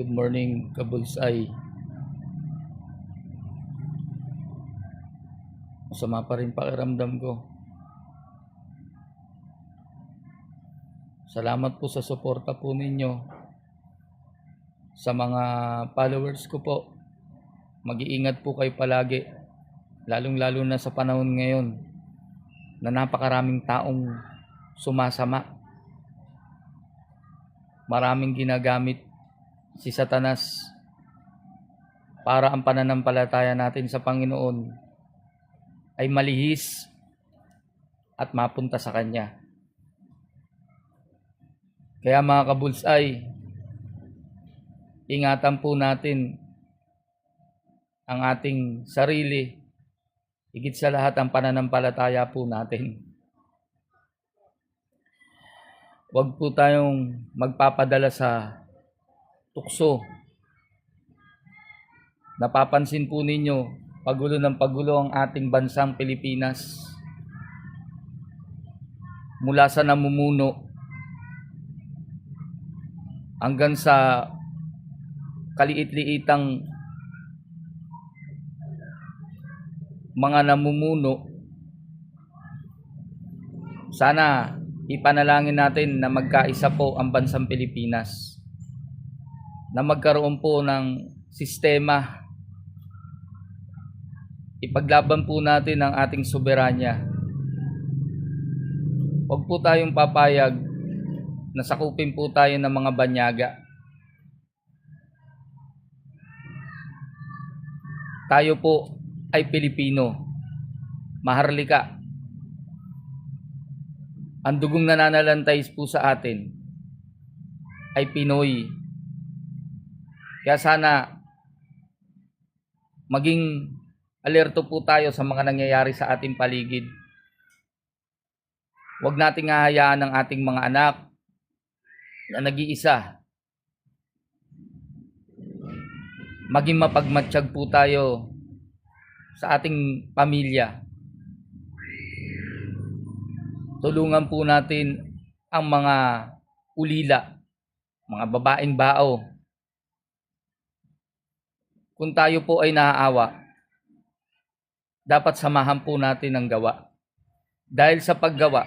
Good morning, Kabulsay. Masama pa rin pakiramdam ko. Salamat po sa suporta po ninyo. Sa mga followers ko po, mag-iingat po kayo palagi. Lalong-lalo na sa panahon ngayon na napakaraming taong sumasama. Maraming ginagamit si Satanas para ang pananampalataya natin sa Panginoon ay malihis at mapunta sa Kanya. Kaya mga kabulsay, ingatan po natin ang ating sarili, higit sa lahat ang pananampalataya po natin. Huwag po tayong magpapadala sa tukso. Napapansin po ninyo, pagulo ng pagulo ang ating bansang Pilipinas. Mula sa namumuno hanggang sa kaliit-liitang mga namumuno. Sana ipanalangin natin na magkaisa po ang bansang Pilipinas, na magkaroon po ng sistema. Ipaglaban po natin ang ating soberanya. Huwag po tayong papayag na sakupin po tayo ng mga banyaga. Tayo po ay Pilipino. Maharlika. Ang dugong nananalantay po sa atin ay Pinoy. Kaya sana maging alerto po tayo sa mga nangyayari sa ating paligid. Huwag nating hahayaan ang ating mga anak na nag-iisa. Maging mapagmatsyag po tayo sa ating pamilya. Tulungan po natin ang mga ulila, mga babaeng bao. Kung tayo po ay naaawa, dapat samahan po natin ang gawa. Dahil sa paggawa,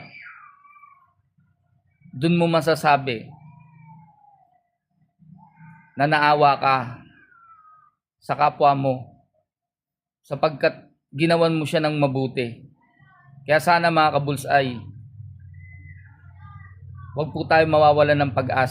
dun mo masasabi na naawa ka sa kapwa mo sapagkat ginawan mo siya ng mabuti. Kaya sana mga kabulsay, huwag po tayo mawawalan ng pag-asa.